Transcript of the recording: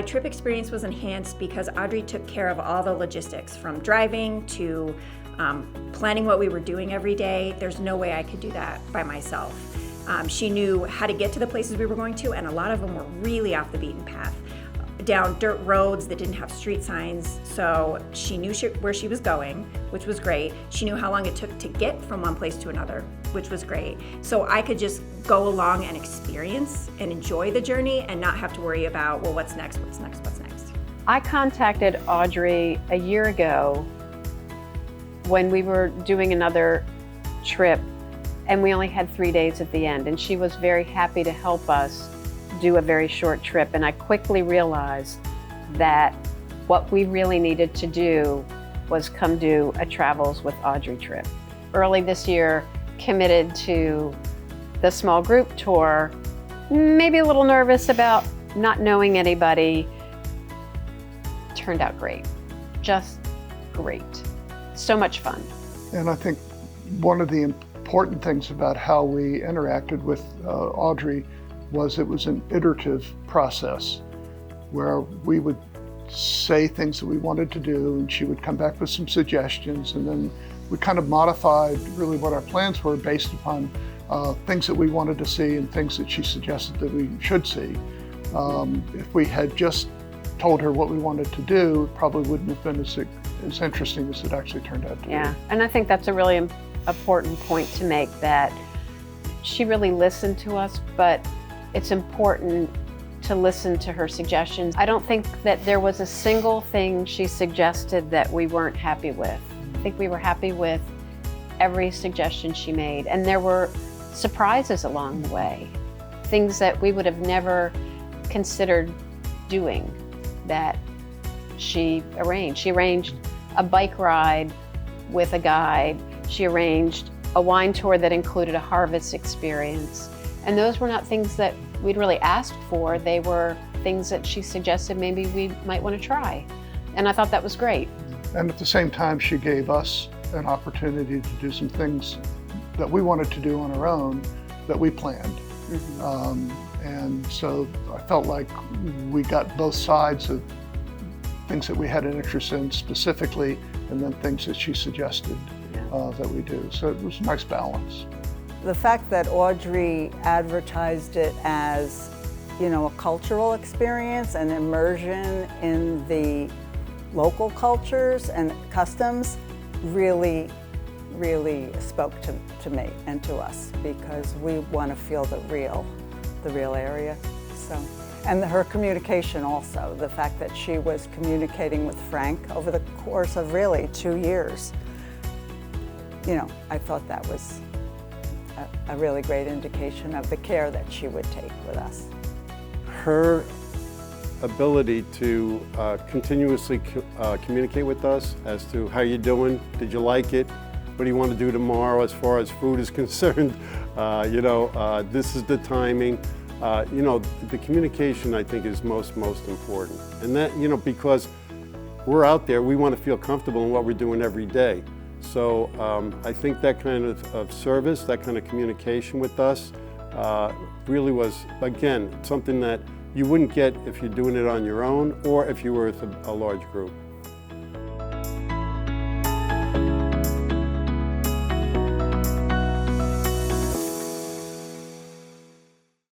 my trip experience was enhanced because Audrey took care of all the logistics, from driving to planning what we were doing every day. There's no way I could do that by myself. She knew how to get to the places we were going to, and a lot of them were really off the beaten path, down dirt roads that didn't have street signs. So she knew where she was going, which was great. She knew how long it took to get from one place to another, which was great. So I could just go along and experience and enjoy the journey and not have to worry about, well, what's next, what's next, what's next. I contacted Audrey a year ago when we were doing another trip, and we only had 3 days at the end, and she was very happy to help us do a very short trip. And I quickly realized that what we really needed to do was come do a Travels with Audrey trip. Early this year, committed to the small group tour, maybe a little nervous about not knowing anybody. Turned out great, just great. So much fun. And I think one of the important things about how we interacted with Audrey was it was an iterative process where we would say things that we wanted to do, and she would come back with some suggestions, and then we kind of modified really what our plans were based upon things that we wanted to see and things that she suggested that we should see. If we had just told her what we wanted to do, it probably wouldn't have been as interesting as it actually turned out to be. Yeah, and I think that's a really important point to make, that she really listened to us, but it's important to listen to her suggestions. I don't think that there was a single thing she suggested that we weren't happy with. I think we were happy with every suggestion she made, and there were surprises along the way, things that we would have never considered doing that she arranged. She arranged a bike ride with a guide. She arranged a wine tour that included a harvest experience. And those were not things that we'd really asked for. They were things that she suggested maybe we might want to try. And I thought that was great. And at the same time, she gave us an opportunity to do some things that we wanted to do on our own that we planned. And so I felt like we got both sides of things that we had an interest in specifically, and then things that she suggested that we do. So it was a nice balance. The fact that Audrey advertised it as, a cultural experience and immersion in the local cultures and customs really spoke to me and to us, because we want to feel the real area. So, and her communication also, the fact that she was communicating with Frank over the course of really 2 years. I thought that was a really great indication of the care that she would take with us. Her ability to continuously communicate with us as to how you're doing, did you like it, what do you want to do tomorrow as far as food is concerned, this is the timing. The communication, I think, is most important. And that, because we're out there, we want to feel comfortable in what we're doing every day. So I think that kind of service, that kind of communication with us really was, again, something that you wouldn't get if you're doing it on your own or if you were with a large group.